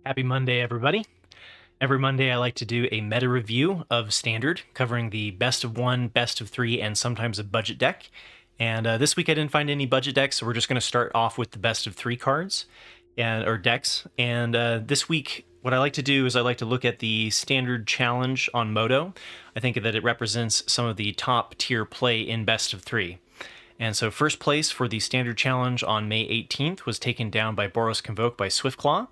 Happy Monday, everybody. Every Monday, I like to do a meta review of Standard, covering the best of one, best of three, and sometimes a budget deck. And this week, I didn't find any budget decks, so we're just going to start off with the best of three cards or decks. And this week, what I like to do is I like to look at the Standard Challenge on Moto. I think that it represents some of the top tier play in best of three. And so first place for the Standard Challenge on May 18th was taken down by Boros Convoke by Swiftclaw.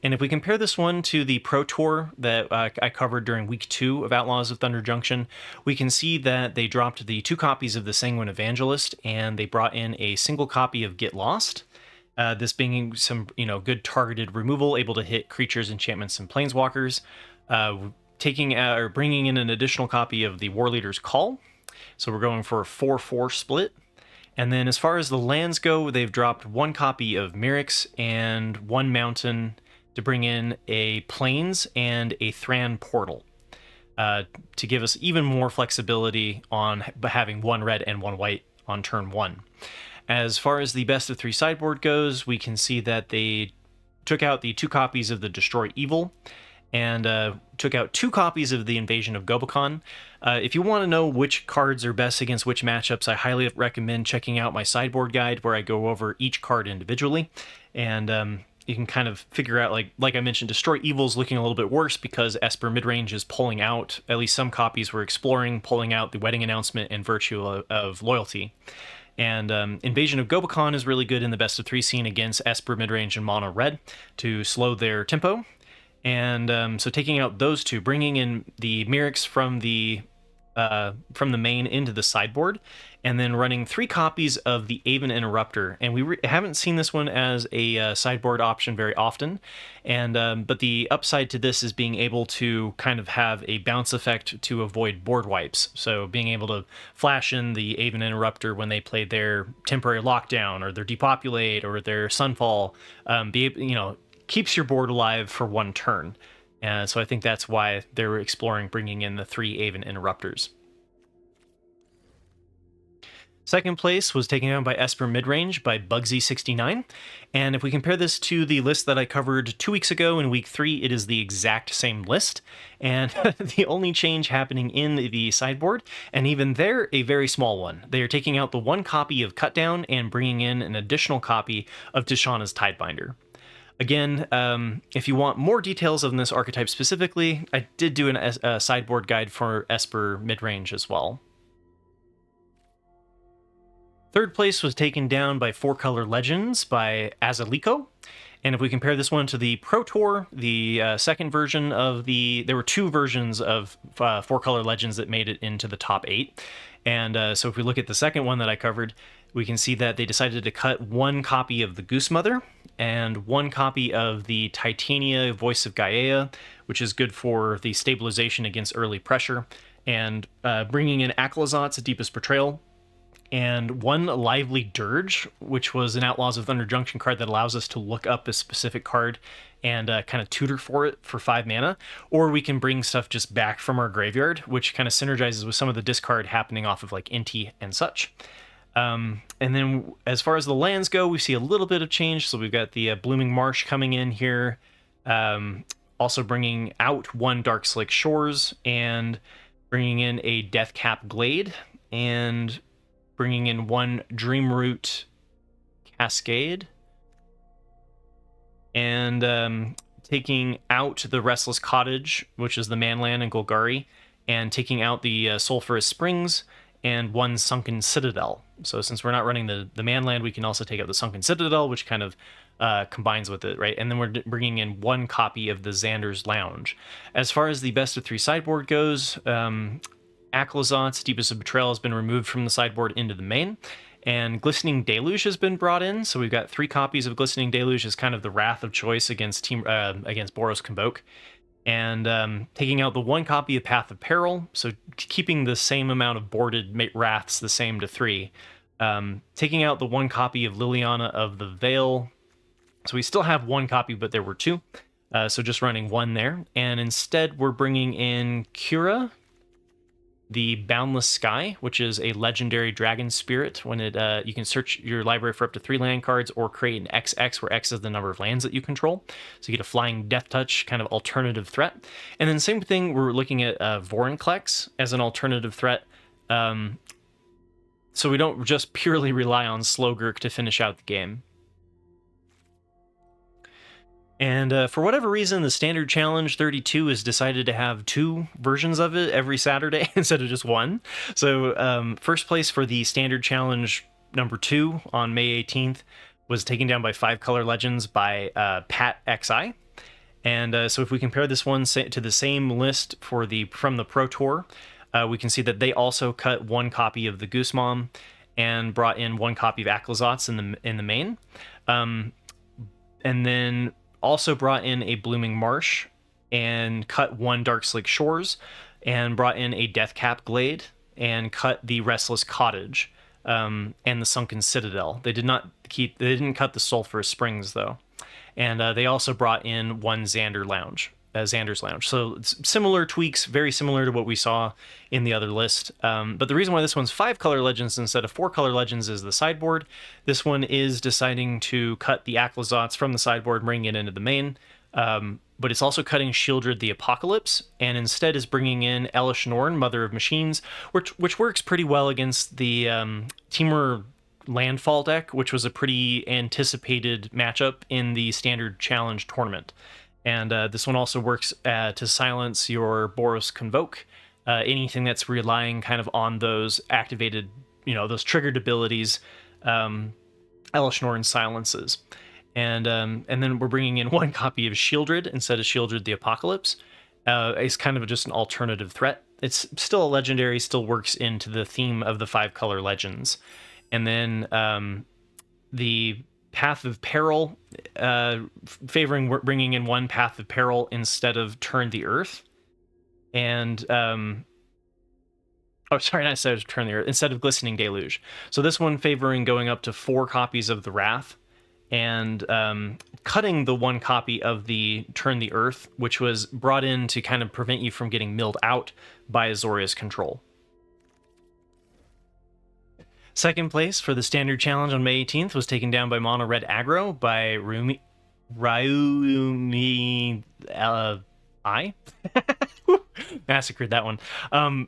And if we compare this one to the Pro Tour that I covered during week 2 of Outlaws of Thunder Junction, we can see that they dropped the 2 copies of the Sanguine Evangelist, and they brought in a single copy of Get Lost. This being some, good targeted removal, able to hit creatures, enchantments, and planeswalkers. Bringing in an additional copy of the War Leader's Call. So we're going for a 4-4 split. And then as far as the lands go, they've dropped 1 copy of Mirix and 1 mountain to bring in a Plains and a Thran Portal to give us even more flexibility on having 1 red and 1 white on turn 1. As far as the best of 3 sideboard goes, we can see that they took out the 2 copies of the Destroy Evil and took out 2 copies of the Invasion of Gobekon. If you want to know which cards are best against which matchups, I highly recommend checking out my sideboard guide where I go over each card individually. And you can kind of figure out, like I mentioned, Destroy Evil's looking a little bit worse because Esper Midrange is pulling out, at least some copies were exploring, pulling out the Wedding Announcement and Virtue of Loyalty. And Invasion of Gobekon is really good in the best of 3 scene against Esper Midrange and Mono Red to slow their tempo. And so taking out those 2, bringing in the Mirix from the main into the sideboard, and then running 3 copies of the Aven Interrupter. And we haven't seen this one as a sideboard option very often, and but the upside to this is being able to kind of have a bounce effect to avoid board wipes. So being able to flash in the Aven Interrupter when they play their temporary lockdown or their depopulate or their sunfall, keeps your board alive for 1 turn. And so I think that's why they're exploring bringing in the 3 Aven Interrupters. Second place was taken down by Esper Midrange by Bugsy69. And if we compare this to the list that I covered 2 weeks ago in week 3, it is the exact same list. And the only change happening in the sideboard, and even there, a very small one. They are taking out the 1 copy of Cutdown and bringing in an additional copy of Tishana's Tidebinder. Again, if you want more details on this archetype specifically, I did do a sideboard guide for Esper Midrange as well. Third place was taken down by 4-Color Legends by Azaliko. And if we compare this one to the Pro Tour, the second version of there were 2 versions of 4-Color Legends that made it into the top 8. And so if we look at the second one that I covered, we can see that they decided to cut 1 copy of the Goose Mother and 1 copy of the Titania Voice of Gaia, which is good for the stabilization against early pressure, and bringing in Aclazot's Deepest Betrayal, and 1 Lively Dirge, which was an Outlaws of Thunder Junction card that allows us to look up a specific card and kind of tutor for it for 5 mana, or we can bring stuff just back from our graveyard, which kind of synergizes with some of the discard happening off of like Inti and such. And then as far as the lands go, we see a little bit of change. So we've got the Blooming Marsh coming in here, also bringing out 1 Darkslick Shores and bringing in a Deathcap Glade and bringing in 1 Dreamroot Cascade and taking out the Restless Cottage, which is the Manland and Golgari, and taking out the Sulphurous Springs and 1 Sunken Citadel. So since we're not running the Manland, we can also take out the Sunken Citadel, which kind of combines with it, right? And then we're bringing in 1 copy of the Xander's Lounge. As far as the best of 3 sideboard goes, Aclazot's Deepest of Betrayal has been removed from the sideboard into the main, and Glistening Deluge has been brought in. So we've got 3 copies of Glistening Deluge as kind of the wrath of choice against Boros Convoke. And taking out the 1 copy of Path of Peril, so keeping the same amount of boarded wraths the same to 3. Taking out the 1 copy of Liliana of the Veil, so we still have 1 copy, but there were 2, so just running 1 there. And instead we're bringing in Kira the Boundless Sky, which is a legendary dragon spirit. When it you can search your library for up to 3 land cards or create an XX, where X is the number of lands that you control. So you get a flying Death Touch kind of alternative threat. And then same thing, we're looking at Vorinclex as an alternative threat. So we don't just purely rely on Slogurk to finish out the game. And for whatever reason, the Standard Challenge 32 has decided to have 2 versions of it every Saturday instead of just 1. So first place for the Standard Challenge number 2 on May 18th was taken down by 5 Color Legends by Pat XI. And so if we compare this one to the same list from the Pro Tour, we can see that they also cut 1 copy of the Goose Mom and brought in 1 copy of Aclazotz in the main. And then also brought in a Blooming Marsh and cut 1 Darkslick Shores and brought in a Deathcap Glade and cut the Restless Cottage and the Sunken Citadel. They didn't cut the Sulphurous Springs though. And they also brought in 1 Xander's Lounge. So it's similar tweaks, very similar to what we saw in the other list. But the reason why this one's 5 Color Legends instead of 4 Color Legends is the sideboard. This one is deciding to cut the Aclazotz from the sideboard, bringing it into the main. But it's also cutting Shieldred the Apocalypse, and instead is bringing in Elish Norn, Mother of Machines, which works pretty well against the Temur Landfall deck, which was a pretty anticipated matchup in the Standard Challenge tournament. And this one also works to silence your Boros Convoke, anything that's relying kind of on those activated, those triggered abilities, Elish Norn silences. And then we're bringing in 1 copy of Shieldred instead of Shieldred the Apocalypse. It's kind of just an alternative threat. It's still a legendary, still works into the theme of the 5 Color Legends. And then the Path of Peril, favoring bringing in 1 Path of Peril instead of Turn the Earth. And, instead of Turn the Earth, instead of Glistening Deluge. So this one favoring going up to 4 copies of the Wrath and cutting the 1 copy of the Turn the Earth, which was brought in to kind of prevent you from getting milled out by Azorius Control. Second place for the Standard Challenge on May 18th was taken down by Mono Red Aggro by Ryumi I. Massacred that one.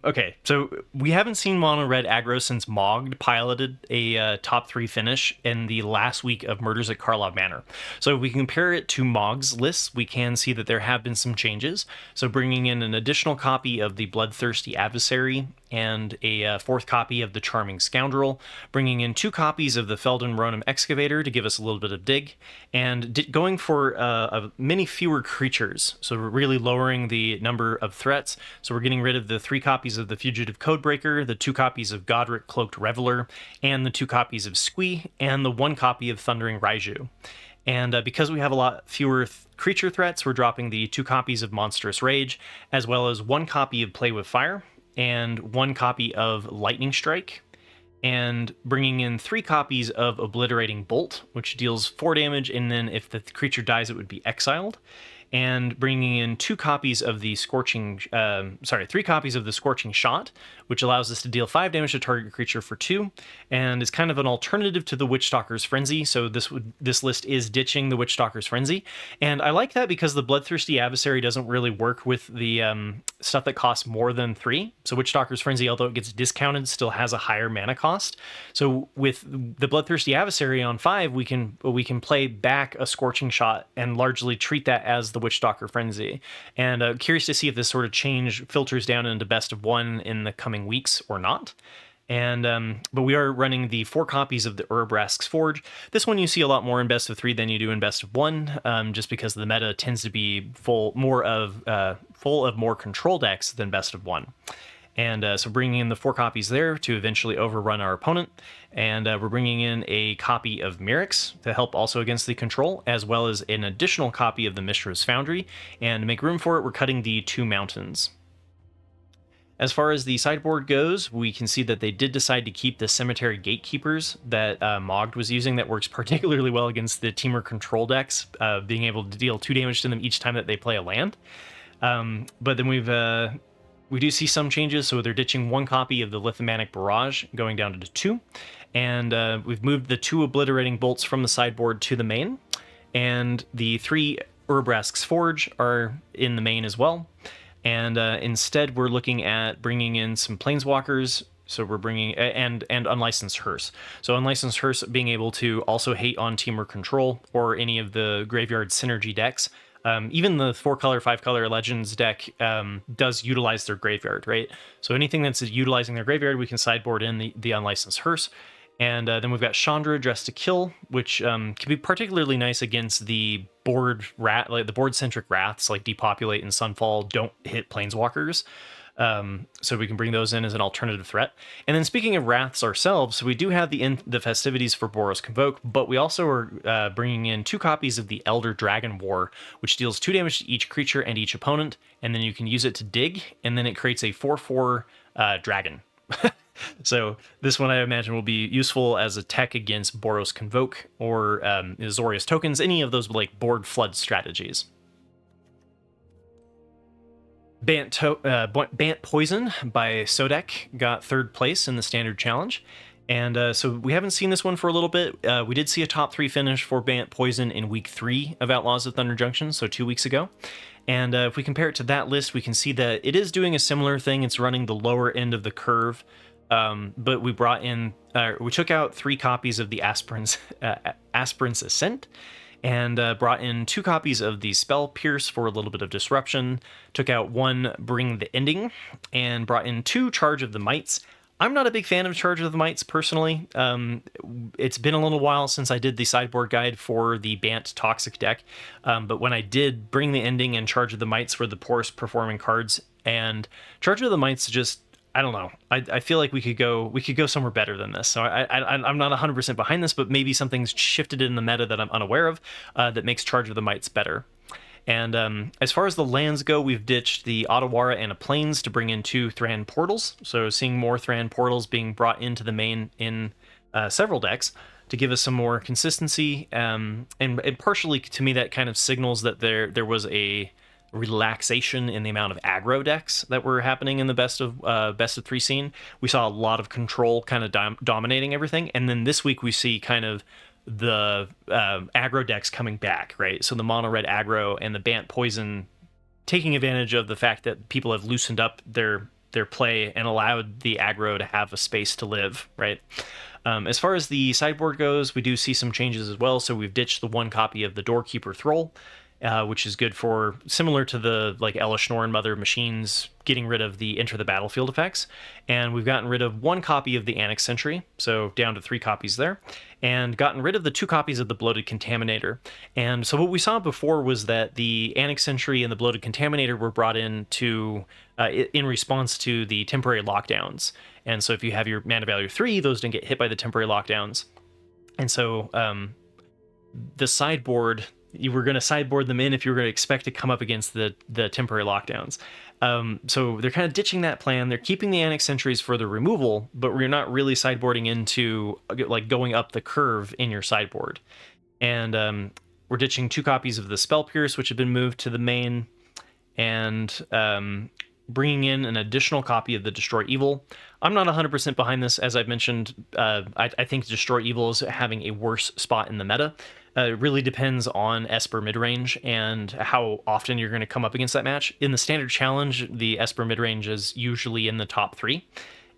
Okay, so we haven't seen Mono Red Aggro since Mogged piloted a top 3 finish in the last week of Murders at Karlov Manor. So if we compare it to Mogg's lists, we can see that there have been some changes. So bringing in an additional copy of the Bloodthirsty Adversary and a 4th copy of the Charming Scoundrel, bringing in 2 copies of the Feldon Ronim Excavator to give us a little bit of dig, and going for many fewer creatures, so we're really lowering the number of threats. So we're getting rid of the 3 copies of the Fugitive Codebreaker, the 2 copies of Godric Cloaked Reveler, and the 2 copies of Squee, and the 1 copy of Thundering Raiju. And because we have a lot fewer creature threats, we're dropping the 2 copies of Monstrous Rage, as well as 1 copy of Play with Fire, and 1 copy of Lightning Strike, and bringing in 3 copies of Obliterating Bolt, which deals 4 damage, and then if the creature dies, it would be exiled. And bringing in 2 copies of the 3 copies of the Scorching Shot, which allows us to deal 5 damage to target creature for 2, and is kind of an alternative to the Witchstalker's Frenzy. So this list is ditching the Witchstalker's Frenzy, and I like that because the Bloodthirsty Adversary doesn't really work with the stuff that costs more than 3. So Witchstalker's Frenzy, although it gets discounted, still has a higher mana cost. So with the Bloodthirsty Adversary on 5, we can play back a Scorching Shot and largely treat that as the Witchstalker Frenzy. And curious to see if this sort of change filters down into best of 1 in the coming weeks or not. And but we are running the 4 copies of the Urabrask's Forge. This one you see a lot more in best of 3 than you do in best of 1, just because the meta tends to be full of more control decks than best of 1. And so bringing in the 4 copies there to eventually overrun our opponent. And we're bringing in a copy of Mirix to help also against the control, as well as an additional copy of the Mishra's Foundry. And to make room for it, we're cutting the 2 mountains. As far as the sideboard goes, we can see that they did decide to keep the Cemetery Gatekeepers that Mogged was using. That works particularly well against the Temur Control decks, being able to deal 2 damage to them each time that they play a land. But then we've we do see some changes. So they're ditching 1 copy of the Lithomantic Barrage, going down to 2. And we've moved the 2 Obliterating Bolts from the sideboard to the main. And the 3 Urabrask's Forge are in the main as well. And instead, we're looking at bringing in some Planeswalkers. So we're bringing and Unlicensed Hearse. So Unlicensed Hearse being able to also hate on Temur Control or any of the Graveyard Synergy decks. Even the 4-color, 5-color Legends deck does utilize their graveyard, right? So anything that's utilizing their graveyard, we can sideboard in the Unlicensed Hearse. And then we've got Chandra, Dressed to Kill, which can be particularly nice against the board like the board-centric Wraths, like Depopulate and Sunfall don't hit Planeswalkers. So we can bring those in as an alternative threat. And then speaking of Wraths ourselves, so we do have the festivities for Boros Convoke, but we also are bringing in 2 copies of the Elder Dragon War, which deals 2 damage to each creature and each opponent, and then you can use it to dig, and then it creates a 4/4 dragon. So this one I imagine will be useful as a tech against Boros Convoke or Azorius tokens, any of those like board flood strategies. Bant Poison by Sodek got 3rd place in the Standard Challenge. And so we haven't seen this one for a little bit. We did see a top 3 finish for Bant Poison in week 3 of Outlaws of Thunder Junction, so 2 weeks ago. And if we compare it to that list, we can see that it is doing a similar thing. It's running the lower end of the curve. But we brought in, we took out 3 copies of the Aspirant's Ascent, and brought in 2 copies of the Spell Pierce for a little bit of disruption, took out 1 Bring the Ending, and brought in 2 Charge of the Mites. I'm not a big fan of Charge of the Mites, personally. It's been a little while since I did the sideboard guide for the Bant Toxic deck, but when I did, Bring the Ending and Charge of the Mites were the poorest performing cards, and Charge of the Mites just, I don't know. I feel like we could go somewhere better than this. So I'm not 100% behind this, but maybe something's shifted in the meta that I'm unaware of that makes Charge of the Mites better. And as far as the lands go, we've ditched the Otawara and a Plains to bring in 2 Thran Portals. So seeing more Thran Portals being brought into the main in several decks to give us some more consistency. And partially to me that kind of signals that there was a relaxation in the amount of aggro decks that were happening in the best of 3 scene. We saw a lot of control kind of dominating everything, and then this week we see kind of the aggro decks coming back, right? So the mono red aggro and the Bant Poison taking advantage of the fact that people have loosened up their play and allowed the aggro to have a space to live, right? As far as the sideboard goes, we do see some changes as well. So we've ditched the 1 copy of the Doorkeeper Thrall, which is good for, similar to the like Elishnorn and Mother of Machines, getting rid of the Enter the Battlefield effects. And we've gotten rid of 1 copy of the Annex Sentry, so down to 3 copies there, and gotten rid of the 2 copies of the Bloated Contaminator. And so what we saw before was that the Annex Sentry and the Bloated Contaminator were brought in to in response to the temporary lockdowns. And so if you have your mana value 3, those didn't get hit by the temporary lockdowns. And so the sideboard, you were going to sideboard them in if you were going to expect to come up against the temporary lockdowns. So they're kind of ditching that plan. They're keeping the Annex Sentries for the removal, but we're not really sideboarding into like going up the curve in your sideboard. And we're ditching 2 copies of the Spell Pierce, which have been moved to the main, and bringing in an additional copy of the Destroy Evil. I'm not 100% behind this. As I've mentioned, I think Destroy Evil is having a worse spot in the meta. It really depends on Esper Midrange and how often you're going to come up against that match. In the Standard Challenge, the Esper Midrange is usually in the top 3.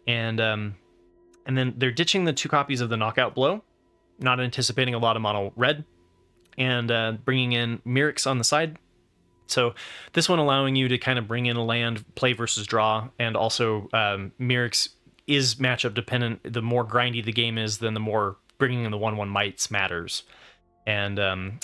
And then they're ditching the 2 copies of the Knockout Blow, not anticipating a lot of mono red, and bringing in Mirix on the side. So this one allowing you to kind of bring in a land, play versus draw, and also Mirix is matchup dependent. The more grindy the game is, then the more bringing in the 1/1 mites matters. And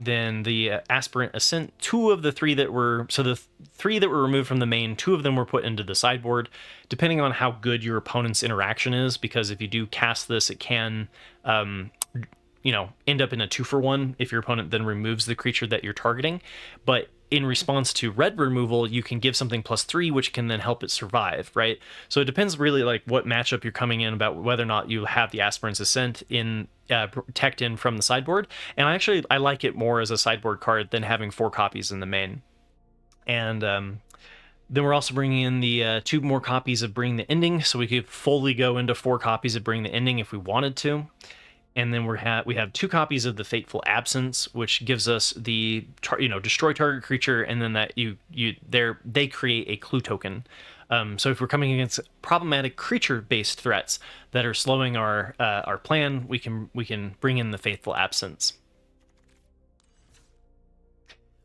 then the Aspirant Ascent, 2 of the 3 that were, so the 3 that were removed from the main, 2 of them were put into the sideboard, depending on how good your opponent's interaction is, because if you do cast this, it can end up in a 2-for-1 if your opponent then removes the creature that you're targeting. But in response to red removal, you can give something +3, which can then help it survive, right? So it depends really like what matchup you're coming in about whether or not you have the Aspirant's Ascent in teched in from the sideboard. And I like it more as a sideboard card than having 4 copies in the main. And Then we're also bringing in the 2 more copies of Bring the Ending, so we could fully go into 4 copies of Bring the Ending if we wanted to. And then we have 2 copies of the Fateful Absence, which gives us the destroy target creature, and then that they create a clue token. So if we're coming against problematic creature-based threats that are slowing our plan, we can bring in the Fateful Absence.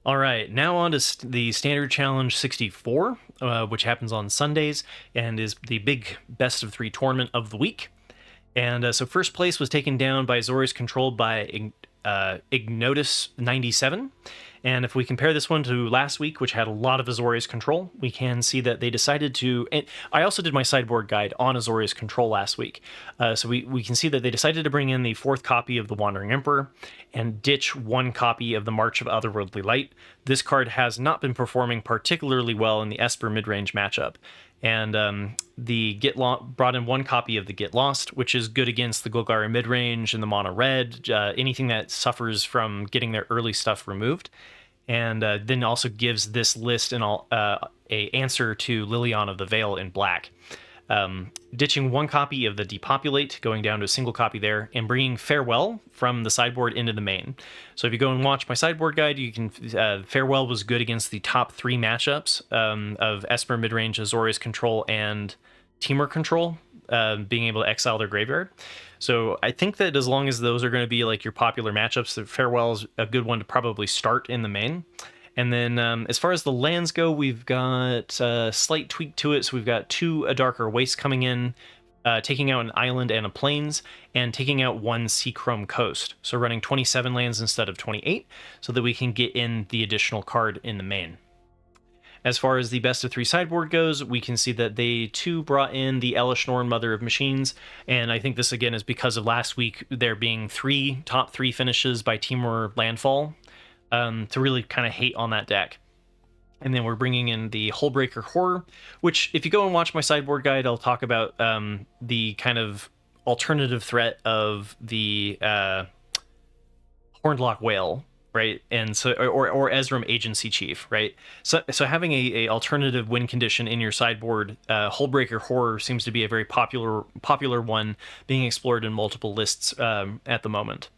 All right, now on to the Standard Challenge 64, which happens on Sundays and is the big best of 3 tournament of the week. And so first place was taken down by Azorius Control by Ignotus 97. And if we compare this one to last week, which had a lot of Azorius Control, we can see that they decided to... And I also did my sideboard guide on Azorius Control last week. So we can see that they decided to bring in the 4th copy of the Wandering Emperor and ditch 1 copy of the March of Otherworldly Light. This card has not been performing particularly well in the Esper Midrange matchup. And brought in 1 copy of the Get Lost, which is good against the Golgari midrange and the mono red, anything that suffers from getting their early stuff removed. And then also gives this list a answer to Liliana of the Veil in black. Ditching 1 copy of the Depopulate, going down to a single copy there, and bringing Farewell from the sideboard into the main. So if you go and watch my sideboard guide, you can Farewell was good against the top 3 matchups of Esper Midrange, Azorius Control, and Temur Control, being able to exile their graveyard. So I think that as long as those are going to be like your popular matchups, the Farewell is a good one to probably start in the main. And then as far as the lands go, we've got a slight tweak to it. So we've got 2 A Darker Waste coming in, taking out an island and a plains, and taking out 1 Seachrome Coast. So running 27 lands instead of 28, so that we can get in the additional card in the main. As far as the best of 3 sideboard goes, we can see that they too brought in the Elish Norn, Mother of Machines, and I think this again is because of last week there being 3 top 3 finishes by Temur Landfall, to really kind of hate on that deck. And then we're bringing in the Hullbreaker Horror, which if you go and watch my sideboard guide, I'll talk about the kind of alternative threat of the Hornlock Whale, right? And so, or Ezram Agency Chief, right? So having a alternative win condition in your sideboard, Hullbreaker Horror seems to be a very popular one being explored in multiple lists at the moment.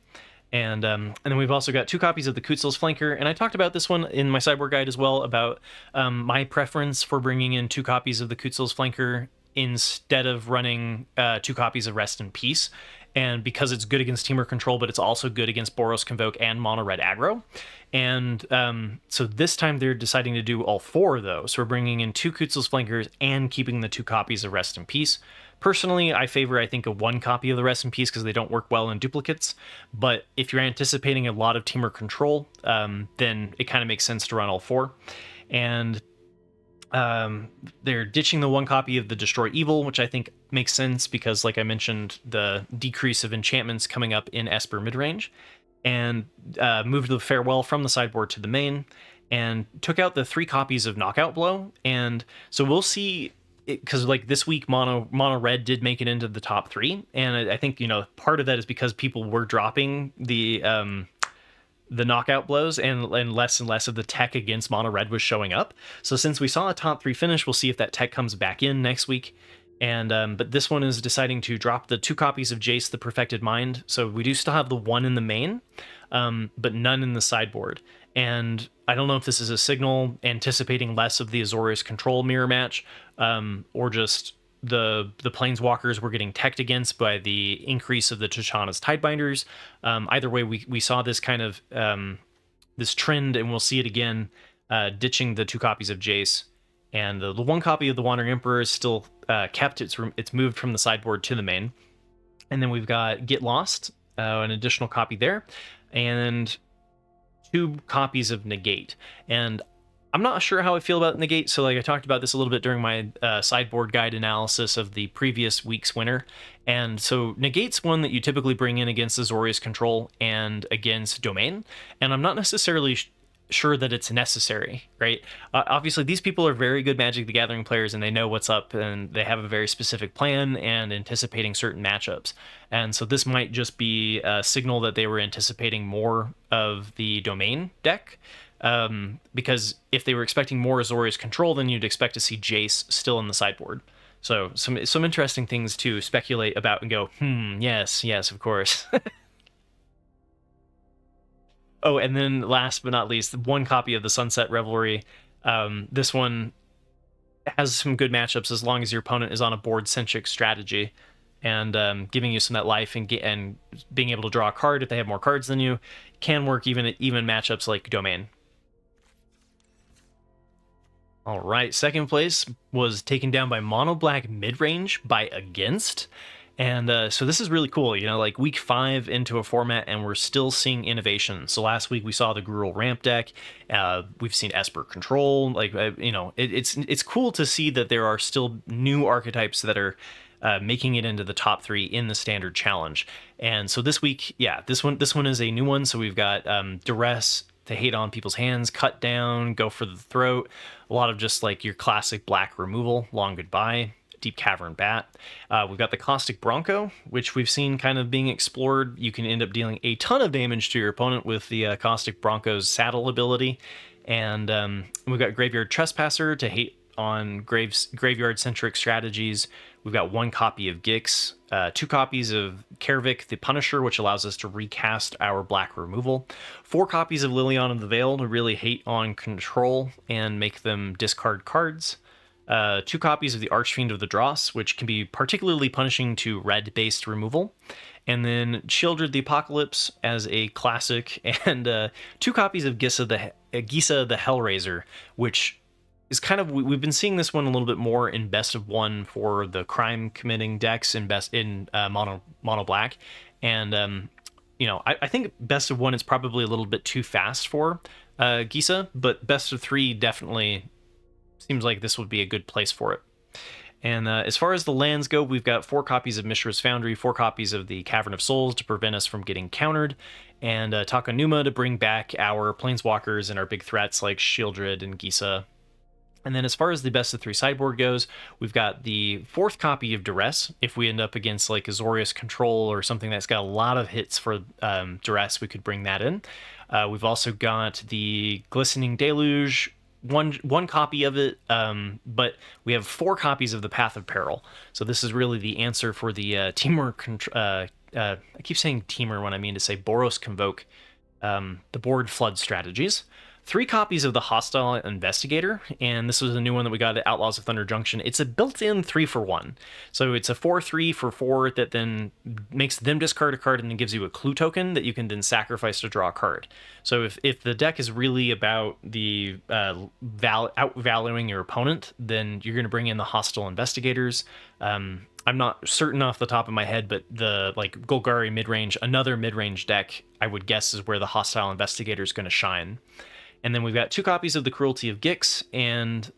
And then we've also got 2 copies of the Kutzil's Flanker, and I talked about this one in my sideboard guide as well, about my preference for bringing in 2 copies of the Kutzil's Flanker instead of running 2 copies of Rest in Peace. And because it's good against Temur Control, but it's also good against Boros Convoke and mono red aggro. And so this time they're deciding to do all 4 of those. So we're bringing in 2 Kutzil's Flankers and keeping the 2 copies of Rest in Peace. Personally, I favor, I think, a 1 copy of the Rest in Peace because they don't work well in duplicates. But if you're anticipating a lot of Temur Control, then it kind of makes sense to run all 4. And they're ditching the 1 copy of the Destroy Evil, which I think makes sense because, like I mentioned, the decrease of enchantments coming up in Esper Midrange, and moved the Farewell from the sideboard to the main, and took out the 3 copies of Knockout Blow. And so we'll see, because like this week mono red did make it into the top 3, and I think part of that is because people were dropping the knockout blows, and less of the tech against mono red was showing up. So since we saw a top 3 finish, we'll see if that tech comes back in next week. And but this one is deciding to drop the 2 copies of Jace the Perfected Mind, so we do still have the 1 in the main, but none in the sideboard. And I don't know if this is a signal anticipating less of the Azorius Control mirror match, or just the Planeswalkers were getting teched against by the increase of the Tachana's Tidebinders. Either way, we saw this kind of this trend, and we'll see it again, ditching the 2 copies of Jace. And the 1 copy of the Wandering Emperor is still kept. It's moved from the sideboard to the main. And then we've got Get Lost, an additional copy there, and 2 copies of Negate. And I'm not sure how I feel about Negate, so like I talked about this a little bit during my sideboard guide analysis of the previous week's winner. And so Negate's one that you typically bring in against Azorius Control and against Domain, and I'm not necessarily sure that it's necessary, right? Obviously, these people are very good Magic the Gathering players, and they know what's up, and they have a very specific plan and anticipating certain matchups. And so this might just be a signal that they were anticipating more of the Domain deck. because if they were expecting more Azorius Control, then you'd expect to see Jace still in the sideboard. So some interesting things to speculate about and go, yes, of course. Oh, and then last but not least, one copy of the Sunset Revelry. This one has some good matchups as long as your opponent is on a board-centric strategy, and giving you some of that life and being able to draw a card if they have more cards than you can work even at even matchups like Domain. All right, second place was taken down by Mono Black Midrange by Against. And so this is really cool, you know, like week 5 into a format and we're still seeing innovation. So last week we saw the Gruul ramp deck. We've seen Esper Control. Like, you know, it's cool to see that there are still new archetypes that are making it into the top 3 in the standard challenge. And so this week, yeah, this one is a new one. So we've got Duress to hate on people's hands, cut down, go for the throat. A lot of just like your classic black removal, long goodbye. Deep Cavern Bat. We've got the Caustic Bronco, which we've seen kind of being explored. You can end up dealing a ton of damage to your opponent with the Caustic Bronco's saddle ability. And we've got Graveyard Trespasser to hate on graveyard-centric strategies. We've got 1 copy of Gix, 2 copies of Kervik the Punisher, which allows us to recast our black removal, 4 copies of Liliana of the Veil to really hate on control and make them discard cards, 2 copies of the Archfiend of the Dross, which can be particularly punishing to red-based removal, and then Childred the Apocalypse as a classic, and 2 copies of Gisa the Hellraiser, which is kind of, we've been seeing this one a little bit more in best of 1 for the crime committing decks in mono black, and you know, I think best of 1 is probably a little bit too fast for Gisa, but best of 3 definitely seems like this would be a good place for it. And as far as the lands go, we've got 4 copies of Mishra's Foundry, 4 copies of the Cavern of Souls to prevent us from getting countered, and Takanuma to bring back our Planeswalkers and our big threats like Shieldred and Gisa. And then as far as the best of 3 sideboard goes, we've got the 4th copy of Duress. If we end up against like Azorius Control or something that's got a lot of hits for Duress, we could bring that in. We've also got the Glistening Deluge, one copy of it, but we have 4 copies of the Path of Peril. So this is really the answer for the Temur Control. I keep saying Temur when I mean to say Boros Convoke, the board flood strategies. 3 copies of the Hostile Investigator, and this was a new one that we got at Outlaws of Thunder Junction. It's a built-in 3-for-1. So it's a 4/3 for 4 that then makes them discard a card and then gives you a clue token that you can then sacrifice to draw a card. So if the deck is really about the outvaluing your opponent, then you're going to bring in the Hostile Investigators. I'm not certain off the top of my head, but the like Golgari midrange, another midrange deck, I would guess is where the Hostile Investigator is going to shine. And then we've got 2 copies of the Cruelty of Gix, and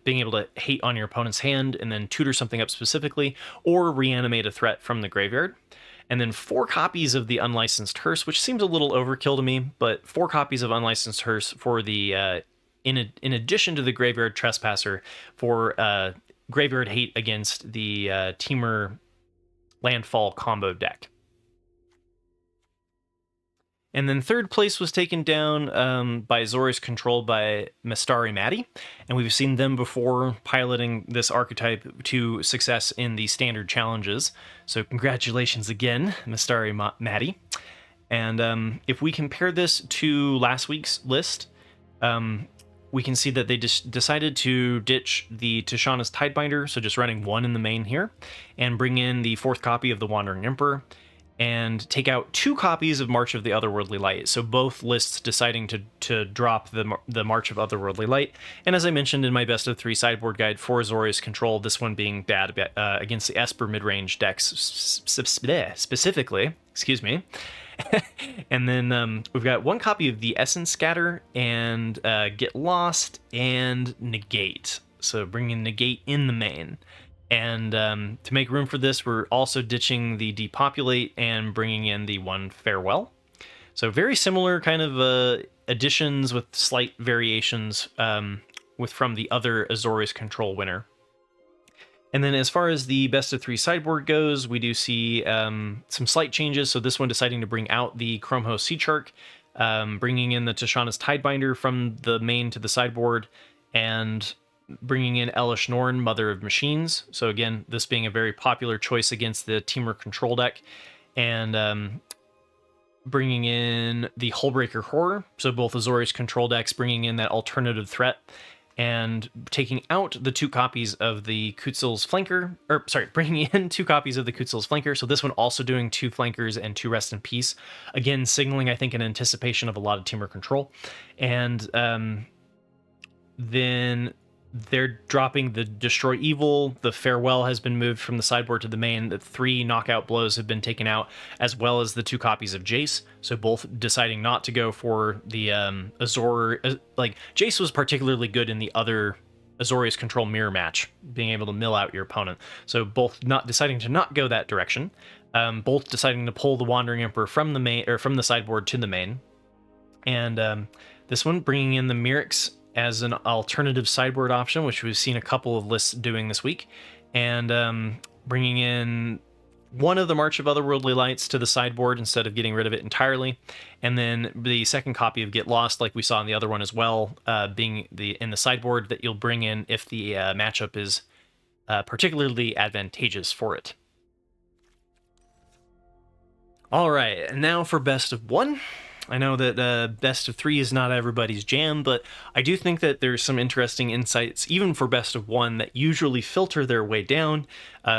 being able to hate on your opponent's hand and then tutor something up specifically, or reanimate a threat from the graveyard. And then 4 copies of the Unlicensed Hearse, which seems a little overkill to me, but 4 copies of Unlicensed Hearse for the, in addition to the Graveyard Trespasser, for graveyard hate against the Temur Landfall combo deck. And then 3rd place was taken down by Azorius Control by Mastari Maddie. And we've seen them before piloting this archetype to success in the standard challenges. So congratulations again, Mastari Maddie. And if we compare this to last week's list, we can see that they just decided to ditch the Tishana's Tidebinder, so just running 1 in the main here, and bring in the 4th copy of the Wandering Emperor, and take out 2 copies of March of the Otherworldly Light. So both lists deciding to drop the March of Otherworldly Light. And as I mentioned in my best of 3 sideboard guide for Azorius Control, this one being bad against the Esper midrange decks specifically. Excuse me. And then we've got 1 copy of the Essence Scatter and Get Lost and Negate. So bringing Negate in the main. And to make room for this, we're also ditching the Depopulate and bringing in the 1 Farewell. So very similar kind of additions with slight variations from the other Azorius Control winner. And then as far as the best of 3 sideboard goes, we do see some slight changes. So this one deciding to bring out the Chrome Host Sea Shark, bringing in the Tishana's Tidebinder from the main to the sideboard, and bringing in Elish Norn, Mother of Machines. So again, this being a very popular choice against the Temur Control deck, and bringing in the Hullbreaker Horror. So both Azorius Control decks bringing in that alternative threat, and taking out the 2 copies of the Kutzil's Flanker, or sorry, bringing in 2 copies of the Kutzil's Flanker. So this one also doing 2 Flankers and 2 Rest in Peace. Again, signaling, I think, an anticipation of a lot of Temur Control. And then they're dropping the Destroy Evil. The Farewell has been moved from the sideboard to the main. The 3 knockout blows have been taken out, as well as the 2 copies of Jace. So both deciding not to go for the Azor. Like, Jace was particularly good in the other Azorius Control mirror match, being able to mill out your opponent. So both not deciding to not go that direction. Both deciding to pull the Wandering Emperor from the main, or from the sideboard to the main. And this one bringing in the Mirrex as an alternative sideboard option, which we've seen a couple of lists doing this week, and bringing in one of the March of Otherworldly Lights to the sideboard instead of getting rid of it entirely, and then the second copy of Get Lost, like we saw in the other one as well, being in the sideboard that you'll bring in if the matchup is particularly advantageous for it. All right, and now for best of 1. I know that best of 3 is not everybody's jam, but I do think that there's some interesting insights, even for best of 1, that usually filter their way down.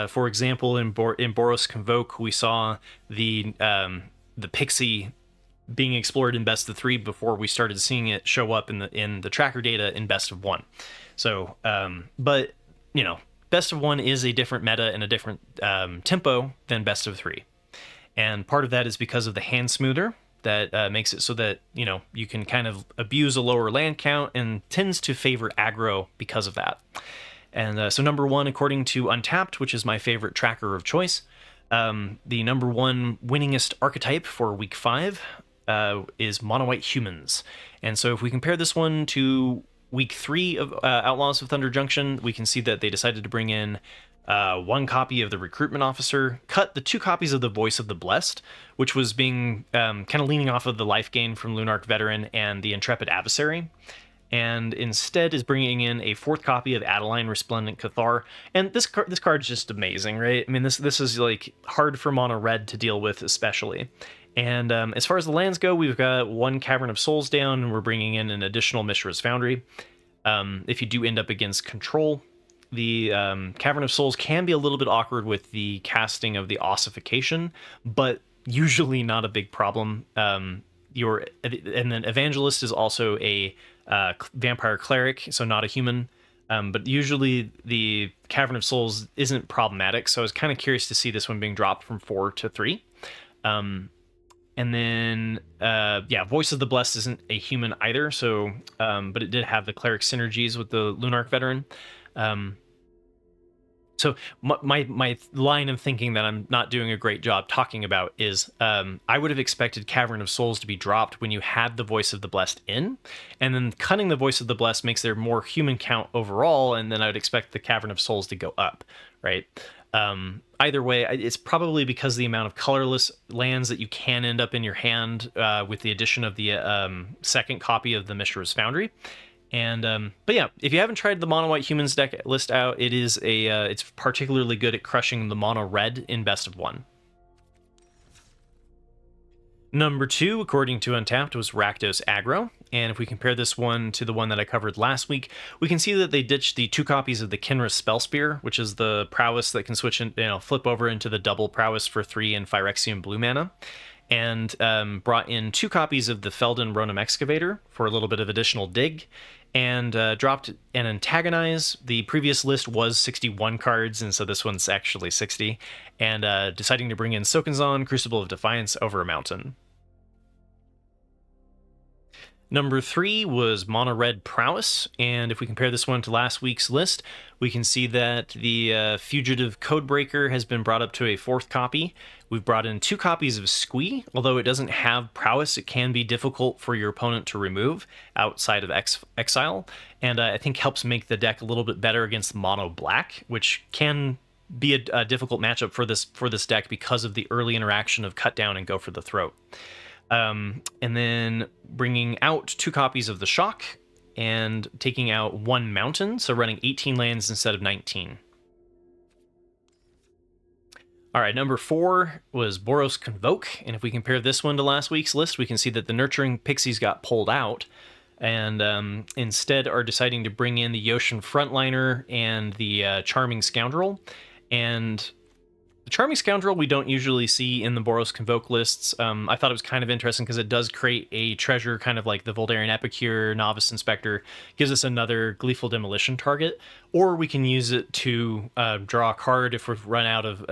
For example, in Boros Convoke, we saw the Pixie being explored in best of 3 before we started seeing it show up in the tracker data in best of 1. So, but you know, best of 1 is a different meta and a different tempo than best of 3, and part of that is because of the hand smoother that makes it so that, you know, you can kind of abuse a lower land count, and tends to favor aggro because of that. And so number 1, according to Untapped, which is my favorite tracker of choice, the number 1 winningest archetype for week 5 is Mono White Humans. And so if we compare this one to week 3 of Outlaws of Thunder Junction, we can see that they decided to bring in 1 copy of the Recruitment Officer, cut the 2 copies of the Voice of the Blessed, which was being kind of leaning off of the life gain from Lunarch Veteran and the Intrepid Adversary, and instead is bringing in a 4th copy of Adeline Resplendent Cathar. And this card's just amazing, right? I mean, this is like hard for mono red to deal with, especially. And as far as the lands go, we've got 1 Cavern of Souls down, and we're bringing in an additional Mishra's Foundry. If you do end up against control, the Cavern of Souls can be a little bit awkward with the casting of the Ossification, but usually not a big problem. And then Evangelist is also a Vampire Cleric, so not a human, but usually the Cavern of Souls isn't problematic, so I was kind of curious to see this one being dropped from 4 to 3. And then, Voice of the Blessed isn't a human either, so but it did have the Cleric synergies with the Lunarch Veteran. So my line of thinking that I'm not doing a great job talking about is I would have expected Cavern of Souls to be dropped when you had the Voice of the Blessed in, and then cutting the Voice of the Blessed makes there more human count overall, and then I would expect the Cavern of Souls to go up, right? Either way, it's probably because the amount of colorless lands that you can end up in your hand with the addition of the 2nd copy of the Mishra's Foundry. And but yeah, if you haven't tried the Mono White Humans deck list out, it is it's particularly good at crushing the mono red in best of 1. Number 2, according to Untapped, was Rakdos Aggro, and if we compare this one to the one that I covered last week, we can see that they ditched the 2 copies of the Kinra's Spell Spear, which is the prowess that can switch and flip over into the double prowess for 3 and Phyrexian blue mana, and brought in 2 copies of the Felden Ronom Excavator for a little bit of additional dig, and dropped an Antagonize. The previous list was 61 cards, and so this one's actually 60, and deciding to bring in Sokenzon, Crucible of Defiance over a Mountain. Number 3 was Mono Red Prowess, and if we compare this one to last week's list, we can see that the Fugitive Codebreaker has been brought up to a 4th copy. We've brought in 2 copies of Squee. Although it doesn't have Prowess, it can be difficult for your opponent to remove outside of Exile, and I think helps make the deck a little bit better against Mono Black, which can be a difficult matchup for this deck because of the early interaction of Cut Down and Go for the Throat. And then bringing out 2 copies of the Shock and taking out 1 mountain, so running 18 lands instead of 19. All right, number 4 was Boros Convoke, and if we compare this one to last week's list, we can see that the Nurturing Pixies got pulled out, and instead are deciding to bring in the Yotian Frontliner and the Charming Scoundrel. And the Charming Scoundrel we don't usually see in the Boros Convoke lists. I thought it was kind of interesting because it does create a treasure, kind of like the Voldaren Epicure, Novice Inspector, gives us another Gleeful Demolition target, or we can use it to draw a card if we've run out of...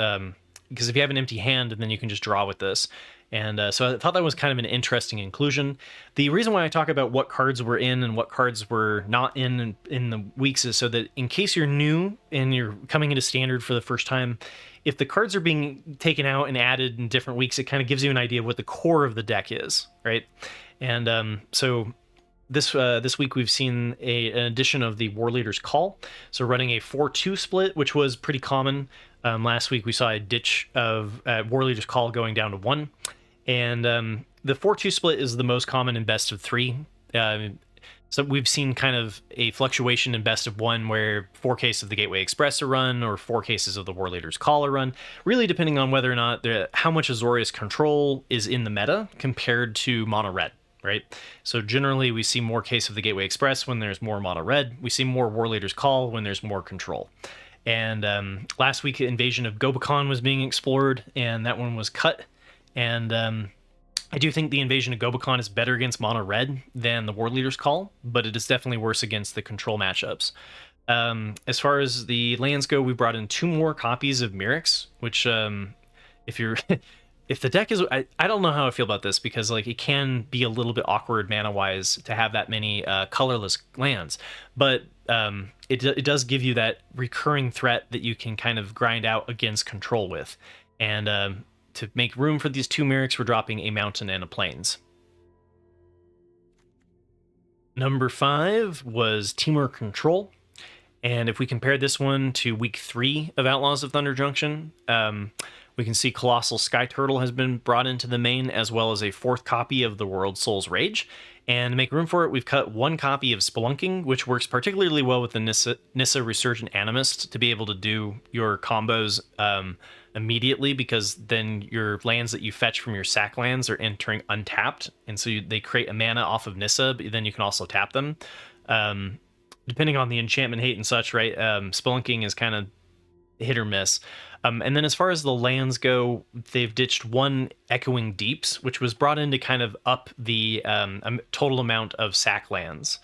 because if you have an empty hand, then you can just draw with this. And so I thought that was kind of an interesting inclusion. The reason why I talk about what cards were in and what cards were not in the weeks is so that in case you're new and you're coming into Standard for the first time, if the cards are being taken out and added in different weeks, it kind of gives you an idea of what the core of the deck is, right? And so this week we've seen an addition of the War Leader's Call, so running a 4-2 split, which was pretty common. Last week we saw a ditch of War Leader's Call going down to 1, and the 4-2 split is the most common in best of 3. So we've seen kind of a fluctuation in best of 1 where 4 cases of the Gateway Express are run or 4 cases of the War Leader's Call are run, really depending on whether or not how much Azorius Control is in the meta compared to mono red. Right, so generally we see more case of the Gateway Express when there's more mono red. We see more War Leader's Call when there's more control. And last week, Invasion of Gobakon was being explored, and that one was cut. And I do think the Invasion of Gobakon is better against mono red than the War Leader's Call, but it is definitely worse against the control matchups. As far as the lands go, we brought in 2 more copies of Mirrex, which if you're if the deck is, I don't know how I feel about this, because like it can be a little bit awkward mana wise to have that many colorless lands, but it does give you that recurring threat that you can kind of grind out against control with. And to make room for these 2 Mirrex, we're dropping a mountain and a plains. Number 5 was Temur Control. And if we compare this one to week 3 of Outlaws of Thunder Junction, we can see Colossal Sky Turtle has been brought into the main, as well as a 4th copy of the World Soul's Rage. And to make room for it, we've cut 1 copy of Spelunking, which works particularly well with the Nissa Resurgent Animist to be able to do your combos immediately, because then your lands that you fetch from your sack lands are entering untapped, and so they create a mana off of Nissa, but then you can also tap them. Depending on the enchantment hate and such, right? Spelunking is kind of hit or miss. And then as far as the lands go, they've ditched 1 Echoing Deeps, which was brought in to kind of up the total amount of sack lands.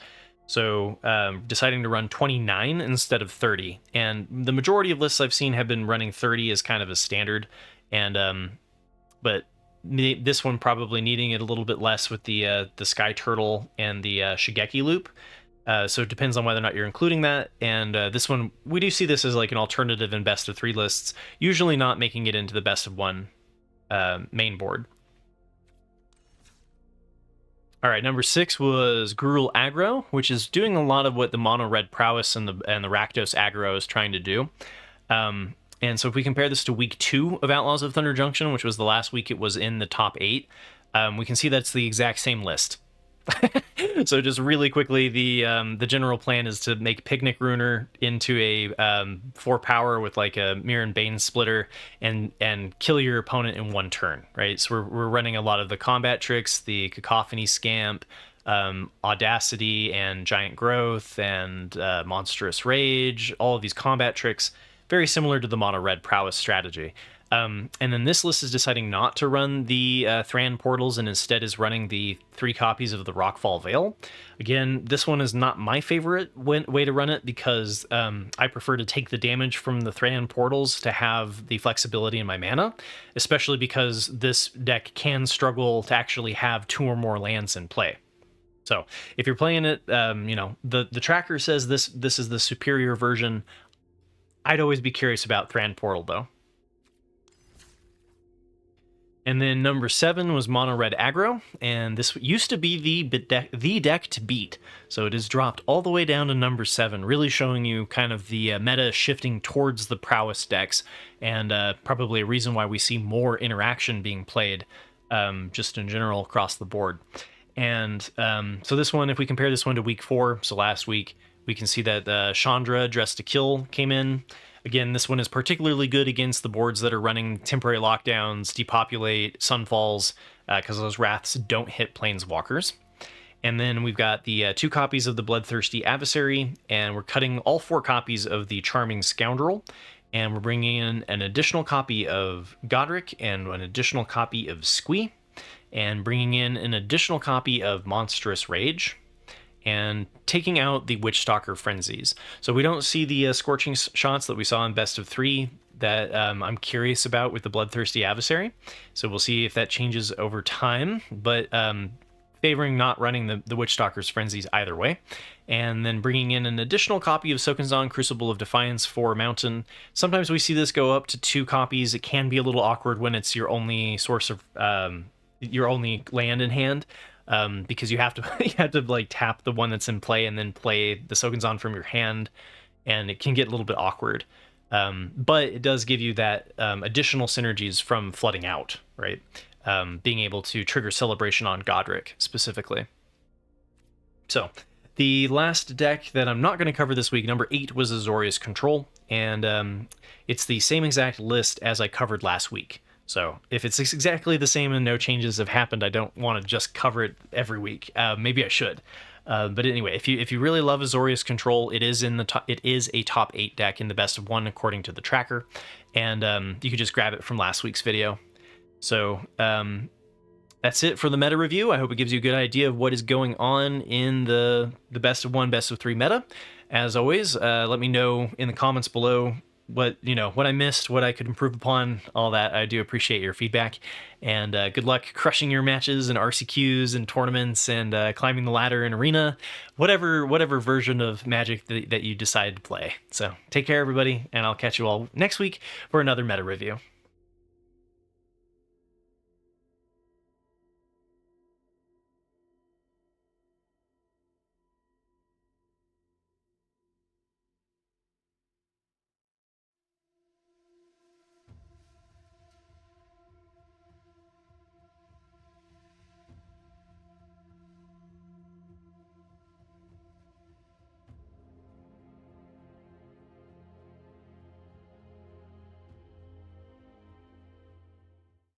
So deciding to run 29 instead of 30. And the majority of lists I've seen have been running 30 as kind of a standard. And but this one probably needing it a little bit less with the Sky Turtle and the Shigeki loop. So it depends on whether or not you're including that. And this one, we do see this as like an alternative in best of 3 lists, usually not making it into the best of 1 main board. All right, number 6 was Gruul Aggro, which is doing a lot of what the mono red Prowess and the Rakdos Aggro is trying to do. And so if we compare this to week 2 of Outlaws of Thunder Junction, which was the last week it was in the top 8, we can see that's the exact same list. So just really quickly, the general plan is to make Picnic Ruiner into a 4 power with like a Mirror and Bane splitter and kill your opponent in 1 turn, right? So we're running a lot of the combat tricks, the Cacophony Scamp, Audacity and Giant Growth and Monstrous Rage, all of these combat tricks, very similar to the mono red Prowess strategy. And then this list is deciding not to run the Thran portals and instead is running the 3 copies of the Rockfall Veil. Again, this one is not my favorite way to run it, because I prefer to take the damage from the Thran portals to have the flexibility in my mana, especially because this deck can struggle to actually have 2 or more lands in play. So if you're playing it, the tracker says this is the superior version. I'd always be curious about Thran portal though. And then number 7 was Mono Red Aggro, and this used to be the deck to beat. So it has dropped all the way down to number 7, really showing you kind of the meta shifting towards the Prowess decks, and probably a reason why we see more interaction being played. just in general across the board. And so this one, if we compare this one to week 4, so last week, we can see that Chandra Dressed to Kill came in. Again, this one is particularly good against the boards that are running temporary lockdowns, depopulate, sunfalls, because those wraths don't hit planeswalkers. And then we've got the 2 copies of the Bloodthirsty Adversary, and we're cutting all 4 copies of the Charming Scoundrel, and we're bringing in an additional copy of Godric and an additional copy of Squee, and bringing in an additional copy of Monstrous Rage, and taking out the Witchstalker Frenzies. So we don't see the Scorching Shots that we saw in Best of 3 that I'm curious about with the Bloodthirsty Adversary. So we'll see if that changes over time, but favoring not running the Witchstalker's Frenzies either way. And then bringing in an additional copy of Sokenzan Crucible of Defiance for Mountain. Sometimes we see this go up to 2 copies. It can be a little awkward when it's your only source of your only land in hand, because you have to like tap the one that's in play and then play the Sokenzan from your hand, and it can get a little bit awkward. But it does give you that additional synergies from flooding out, right? Being able to trigger Celebration on Godric specifically. So the last deck that I'm not going to cover this week, number 8, was Azorius Control, and it's the same exact list as I covered last week. So if it's exactly the same and no changes have happened, I don't want to just cover it every week. Maybe I should. But anyway, if you really love Azorius Control, it is a top 8 deck in the best of 1 according to the tracker, and you could just grab it from last week's video. So that's it for the meta review. I hope it gives you a good idea of what is going on in the best of 1, best of 3 meta. As always, let me know in the comments below what I missed, what I could improve upon, all that. I do appreciate your feedback, and good luck crushing your matches and RCQs and tournaments and climbing the ladder in arena, whatever version of Magic that you decide to play. So take care, everybody, and I'll catch you all next week for another meta review.